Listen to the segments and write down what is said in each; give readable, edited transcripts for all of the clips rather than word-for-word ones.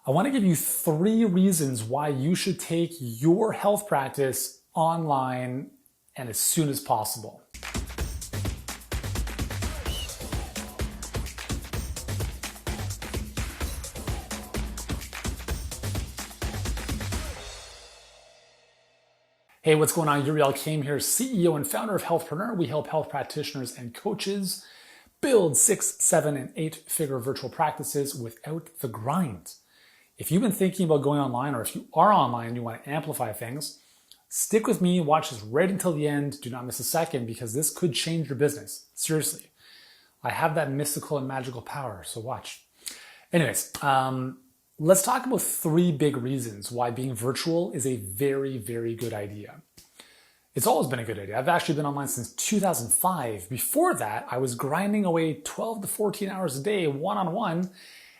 I want to give you 3 reasons why you should take your health practice online and as soon as possible. Hey, what's going on? Yuri Elkaim here, CEO and founder of Healthpreneur. We help health practitioners and coaches build 6, 7, and 8-figure virtual practices without the grind. If you've been thinking about going online, or if you are online and you want to amplify things, stick with me, watch this right until the end. Do not miss a second because this could change your business. Seriously. I have that mystical and magical power, so watch. Anyways, let's talk about 3 big reasons why being virtual is a very, very good idea. It's always been a good idea. I've actually been online since 2005. Before that, I was grinding away 12 to 14 hours a day, one-on-one.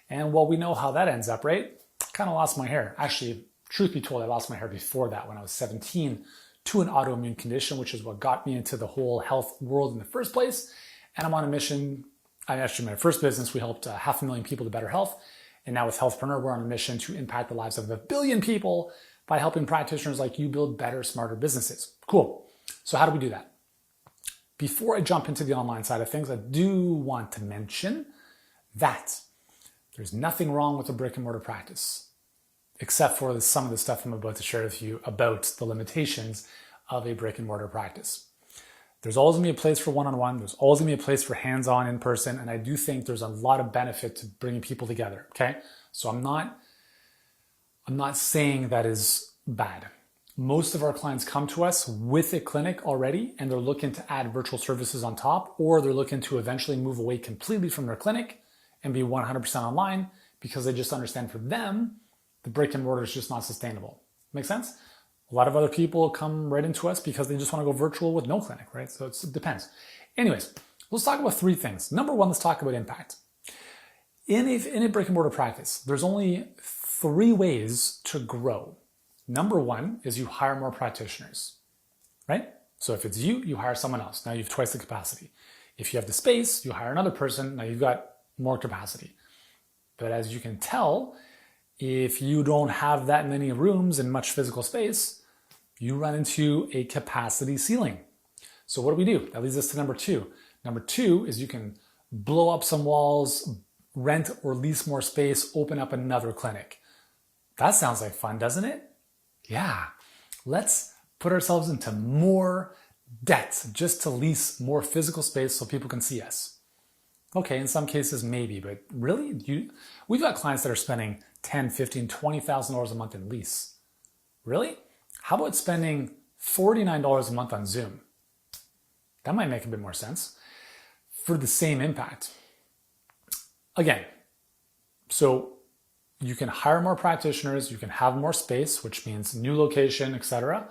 And well, we know how that ends up, right? Kind of lost my hair. Actually, truth be told, I lost my hair before that when I was 17 to an autoimmune condition, which is what got me into the whole health world in the first place. And I'm on a mission. Actually, my first business, we helped 500,000 people to better health. And now with Healthpreneur, we're on a mission to impact the lives of 1 billion people by helping practitioners like you build better, smarter businesses. Cool. So how do we do that? Before I jump into the online side of things, I do want to mention that there's nothing wrong with a brick and mortar practice, except for some of the stuff I'm about to share with you about the limitations of a brick and mortar practice. There's always gonna be a place for one-on-one. There's always gonna be a place for hands-on in person. And I do think there's a lot of benefit to bringing people together, okay? So I'm not saying that is bad. Most of our clients come to us with a clinic already, and they're looking to add virtual services on top, or they're looking to eventually move away completely from their clinic and be 100% online because they just understand for them, the brick and mortar is just not sustainable. Make sense? A lot of other people come right into us because they just want to go virtual with no clinic, right? So it depends. Anyways, let's talk about 3 things. Number 1, let's talk about impact. In a brick and mortar practice, there's only 3 ways to grow. Number 1 is you hire more practitioners, right? So if it's you, you hire someone else. Now you have twice the capacity. If you have the space, you hire another person. Now you've got more capacity. But as you can tell, if you don't have that many rooms and much physical space, you run into a capacity ceiling. So what do? That leads us to number 2. Number 2 is you can blow up some walls, rent or lease more space, open up another clinic. That sounds like fun, doesn't it? Yeah. Let's put ourselves into more debt just to lease more physical space so people can see us. Okay, in some cases, maybe, but really? We've got clients that are spending $10,000, $15,000, $20,000 a month in lease. Really? How about spending $49 a month on Zoom? That might make a bit more sense for the same impact. Again, so you can hire more practitioners, you can have more space, which means new location, etc.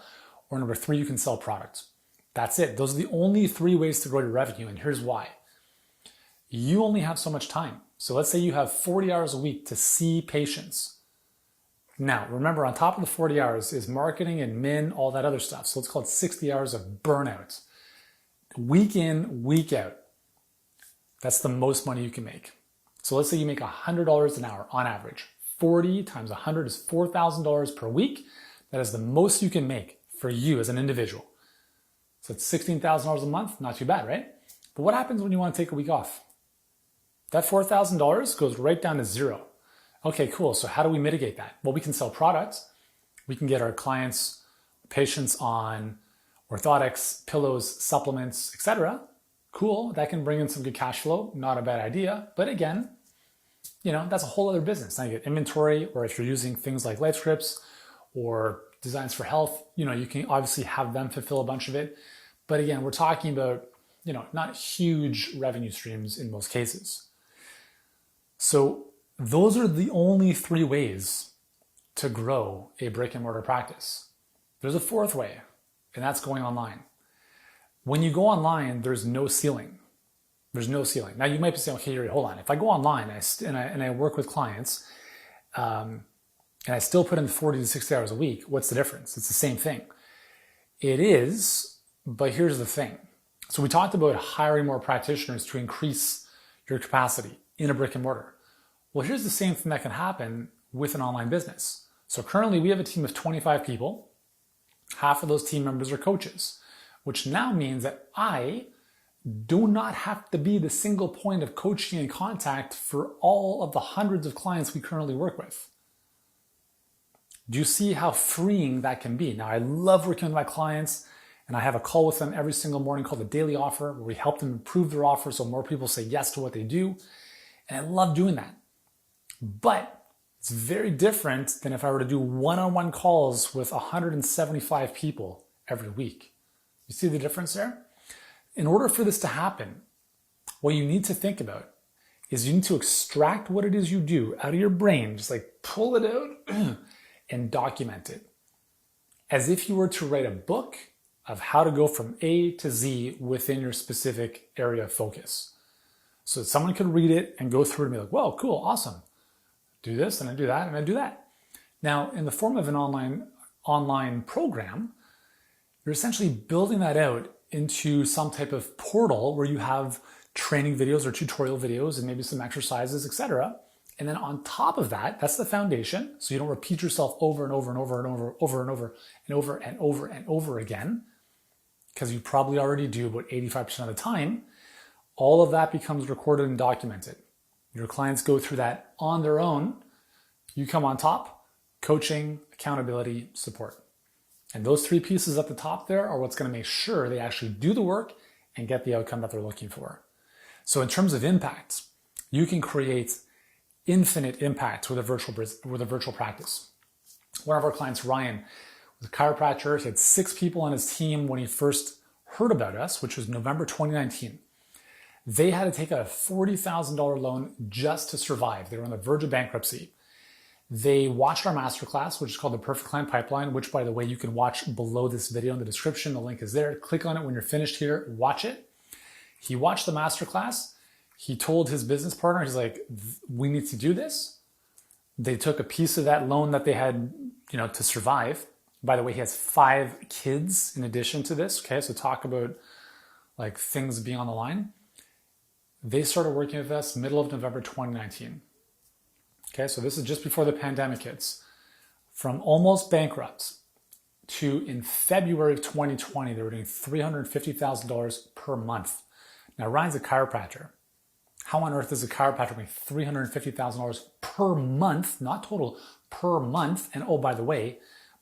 Or number 3, you can sell products. That's it. Those are the only 3 ways to grow your revenue, and here's why. You only have so much time. So let's say you have 40 hours a week to see patients. Now, remember, on top of the 40 hours is marketing, admin, all that other stuff. So let's call it 60 hours of burnout. Week in, week out. That's the most money you can make. So let's say you make $100 an hour on average. 40 times 100 is $4,000 per week. That is the most you can make for you as an individual. So it's $16,000 a month. Not too bad, right? But what happens when you want to take a week off? That $4,000 goes right down to 0. Okay, cool. So how do we mitigate that? Well, we can sell products. We can get our clients, patients on orthotics, pillows, supplements, etc. Cool. That can bring in some good cash flow. Not a bad idea. But again, that's a whole other business. Now you get inventory, or if you're using things like Life Scripts or Designs for Health, you can obviously have them fulfill a bunch of it. But again, we're talking about, not huge revenue streams in most cases. So those are the only 3 ways to grow a brick and mortar practice. There's a 4th way, and that's going online. When you go online, there's no ceiling. There's no ceiling. Now you might be saying, okay, Yuri, hold on. If I go online and I work with clients, and I still put in 40 to 60 hours a week, what's the difference? It's the same thing. It is, but here's the thing. So we talked about hiring more practitioners to increase your capacity in a brick and mortar. Well, here's the same thing that can happen with an online business. So currently we have a team of 25 people. Half of those team members are coaches, which now means that I do not have to be the single point of coaching and contact for all of the hundreds of clients we currently work with. Do you see how freeing that can be? Now, I love working with my clients, and I have a call with them every single morning called the Daily Offer, where we help them improve their offer so more people say yes to what they do. And I love doing that. But it's very different than if I were to do one-on-one calls with 175 people every week. You see the difference there? In order for this to happen, what you need to think about is you need to extract what it is you do out of your brain, just like pull it out and document it. As if you were to write a book of how to go from A to Z within your specific area of focus. So that someone could read it and go through it and be like, whoa, cool, awesome. Do this and I do that and I do that. Now, in the form of an online program, you're essentially building that out into some type of portal where you have training videos or tutorial videos and maybe some exercises, etc. And then on top of that, that's the foundation. So you don't repeat yourself over and over and over and over and over and over and over and over again, because you probably already do about 85% of the time. All of that becomes recorded and documented. Your clients go through that on their own. You come on top: coaching, accountability, support. And those three pieces at the top there are what's going to make sure they actually do the work and get the outcome that they're looking for. So in terms of impact, you can create infinite impact with a virtual practice. One of our clients, Ryan, was a chiropractor. He had 6 people on his team when he first heard about us, which was November 2019. They had to take out a $40,000 loan just to survive. They were on the verge of bankruptcy. They watched our masterclass, which is called the Perfect Client Pipeline, which, by the way, you can watch below this video in the description. The link is there. Click on it when you're finished here. Watch it. He watched the masterclass. He told his business partner, he's like, we need to do this. They took a piece of that loan that they had, to survive. By the way, he has 5 kids in addition to this. Okay, so talk about like things being on the line. They started working with us middle of November 2019. Okay, so this is just before the pandemic hits. From almost bankrupt to in February of 2020, they were doing $350,000 per month. Now, Ryan's a chiropractor. How on earth is a chiropractor make $350,000 per month, not total, per month? And oh, by the way,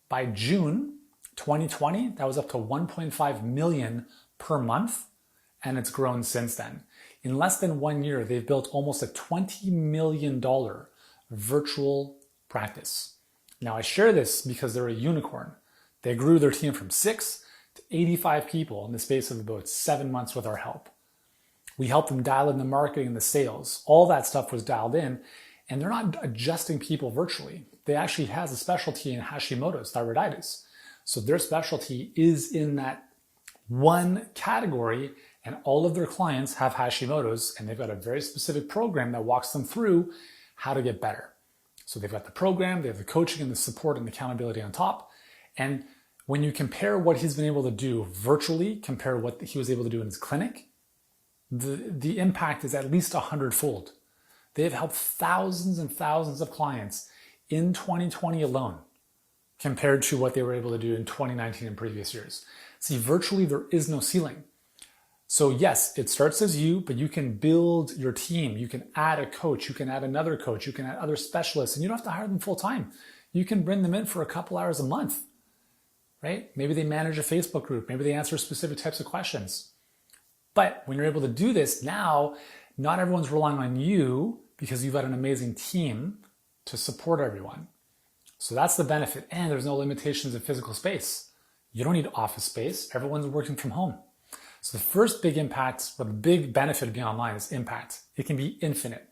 by June 2020, that was up to $1.5 million per month, and it's grown since then. In less than 1 year, they've built almost a $20 million virtual practice. Now, I share this because they're a unicorn. They grew their team from 6 to 85 people in the space of about 7 months with our help. We helped them dial in the marketing and the sales. All that stuff was dialed in, and they're not adjusting people virtually. They actually has a specialty in Hashimoto's, thyroiditis. So their specialty is in that one category, and all of their clients have Hashimoto's, and they've got a very specific program that walks them through how to get better. So they've got the program, they have the coaching and the support and the accountability on top. And when you compare what he's been able to do virtually, compare what he was able to do in his clinic, the impact is at least 100-fold. They have helped thousands and thousands of clients in 2020 alone compared to what they were able to do in 2019 and previous years. See, virtually there is no ceiling. So yes, it starts as you, but you can build your team. You can add a coach, you can add another coach, you can add other specialists, and you don't have to hire them full time. You can bring them in for a couple hours a month, right? Maybe they manage a Facebook group, maybe they answer specific types of questions. But when you're able to do this now, not everyone's relying on you because you've got an amazing team to support everyone. So that's the benefit. And there's no limitations of physical space. You don't need office space. Everyone's working from home. So the first big impact, or the big benefit of being online is impact. It can be infinite.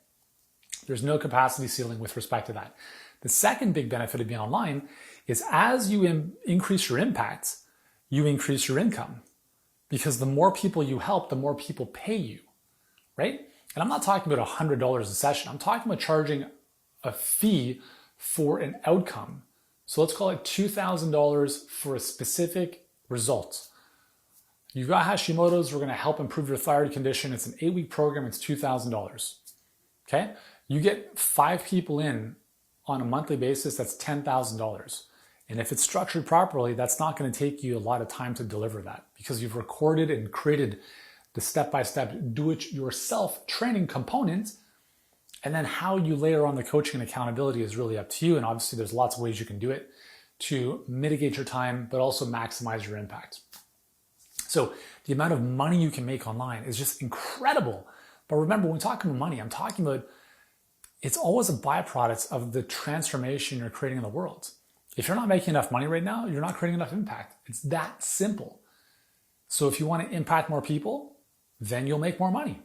There's no capacity ceiling with respect to that. The second big benefit of being online is as you increase your impact, you increase your income. Because the more people you help, the more people pay you, right? And I'm not talking about $100 a session. I'm talking about charging a fee for an outcome. So let's call it $2,000 for a specific result. You've got Hashimoto's, we're gonna help improve your thyroid condition. It's an 8-week program, it's $2,000, okay? You get 5 people in on a monthly basis, that's $10,000. And if it's structured properly, that's not going to take you a lot of time to deliver that because you've recorded and created the step-by-step do-it-yourself training component. And then how you layer on the coaching and accountability is really up to you. And obviously there's lots of ways you can do it to mitigate your time, but also maximize your impact. So the amount of money you can make online is just incredible. But remember, when we're talking about money, I'm talking about it's always a byproduct of the transformation you're creating in the world. If you're not making enough money right now, you're not creating enough impact. It's that simple. So if you want to impact more people, then you'll make more money,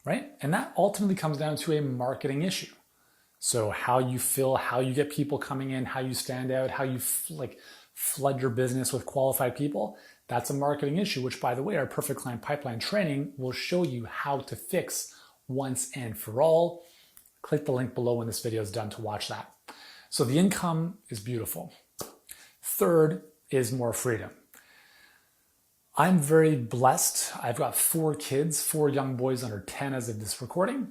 right? And that ultimately comes down to a marketing issue. So how you feel, how you get people coming in, how you stand out, how you flood your business with qualified people, that's a marketing issue, which by the way, our Perfect Client Pipeline training will show you how to fix once and for all. Click the link below when this video is done to watch that. So the income is beautiful. Third is more freedom. I'm very blessed. I've got 4 kids, 4 young boys under 10 as of this recording,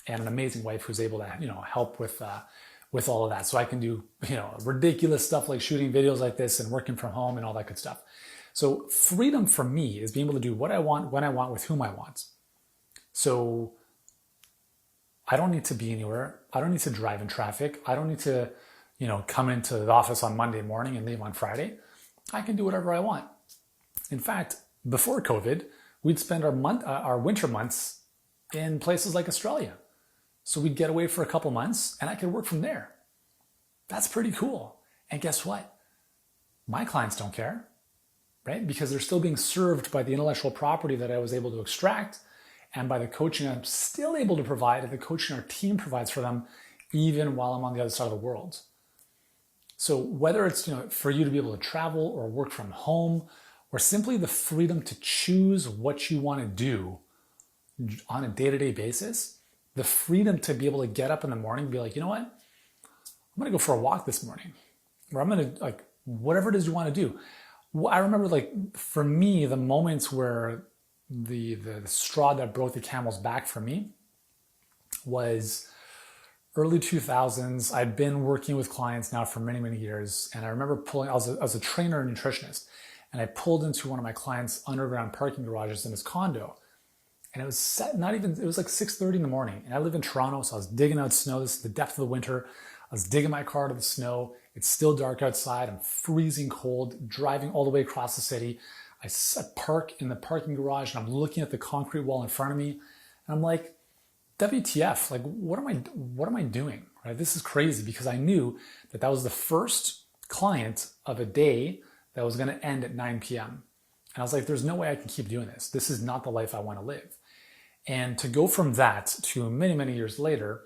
and an amazing wife who's able to, help with all of that. So I can do, ridiculous stuff like shooting videos like this and working from home and all that good stuff. So freedom for me is being able to do what I want, when I want, with whom I want. So I don't need to be anywhere. I don't need to drive in traffic. I don't need to, come into the office on Monday morning and leave on Friday. I can do whatever I want. In fact, before COVID, we'd spend our winter months in places like Australia. So we'd get away for a couple months and I could work from there. That's pretty cool. And guess what? My clients don't care, right? Because they're still being served by the intellectual property that I was able to extract and by the coaching I'm still able to provide and the coaching our team provides for them, even while I'm on the other side of the world. So whether it's, for you to be able to travel or work from home, or simply the freedom to choose what you want to do on a day-to-day basis, the freedom to be able to get up in the morning and be like, you know what? I'm going to go for a walk this morning. Or I'm going to, whatever it is you want to do. I remember, for me, the moments where the straw that broke the camel's back for me was early 2000s. I'd been working with clients now for many, many years. And I remember I was a trainer and nutritionist. And I pulled into one of my clients' underground parking garages in his condo. And it was it was like 6:30 in the morning. And I live in Toronto, so I was digging out snow. This is the depth of the winter. I was digging my car to the snow. It's still dark outside. I'm freezing cold, driving all the way across the city. I park in the parking garage and I'm looking at the concrete wall in front of me. And I'm like, WTF, what am I doing? Right? This is crazy because I knew that was the first client of a day that was going to end at 9 p.m. And I was like, there's no way I can keep doing this. This is not the life I want to live. And to go from that to many, many years later,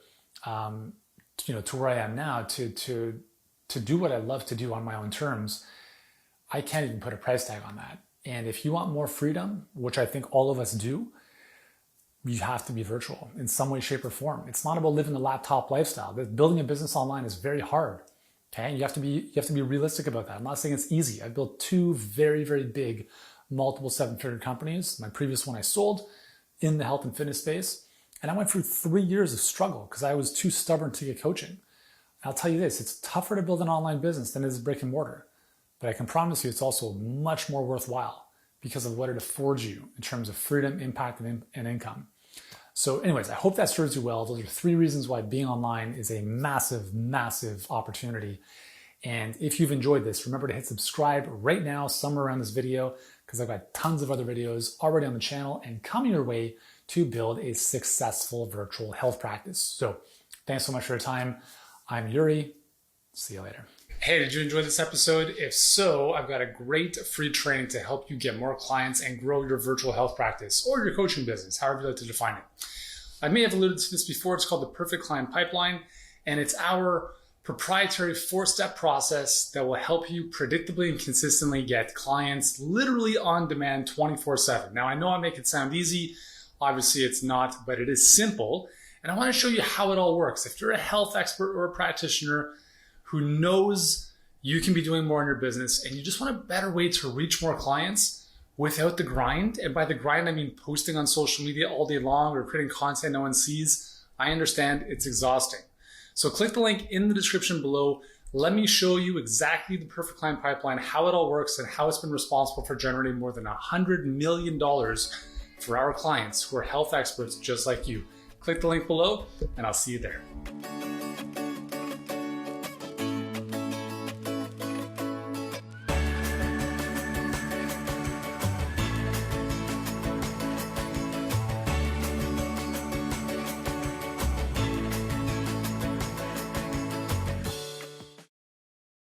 to where I am now, to do what I love to do on my own terms, I can't even put a price tag on that. And if you want more freedom, which I think all of us do, you have to be virtual in some way, shape, or form. It's not about living the laptop lifestyle. Building a business online is very hard. Okay, you have to be realistic about that. I'm not saying it's easy. I've built 2 very, very big, multiple 7-figure companies. My previous one I sold in the health and fitness space. And I went through 3 years of struggle because I was too stubborn to get coaching. I'll tell you this, it's tougher to build an online business than it is brick and mortar. But I can promise you it's also much more worthwhile because of what it affords you in terms of freedom, impact, and income. So anyways, I hope that serves you well. Those are 3 reasons why being online is a massive, massive opportunity. And if you've enjoyed this, remember to hit subscribe right now, somewhere around this video, because I've got tons of other videos already on the channel and coming your way to build a successful virtual health practice. So thanks so much for your time. I'm Yuri. See you later. Hey, did you enjoy this episode? If so, I've got a great free training to help you get more clients and grow your virtual health practice or your coaching business, however you like to define it. I may have alluded to this before. It's called the Perfect Client Pipeline, and it's our proprietary 4-step process that will help you predictably and consistently get clients literally on demand 24/7. Now, I know I make it sound easy. Obviously, it's not, but it is simple. And I want to show you how it all works. If you're a health expert or a practitioner who knows you can be doing more in your business and you just want a better way to reach more clients without the grind, and by the grind, I mean posting on social media all day long or creating content no one sees, I understand it's exhausting. So click the link in the description below. Let me show you exactly the perfect client pipeline, how it all works, and how it's been responsible for generating more than $100 million for our clients who are health experts just like you. Click the link below, and I'll see you there.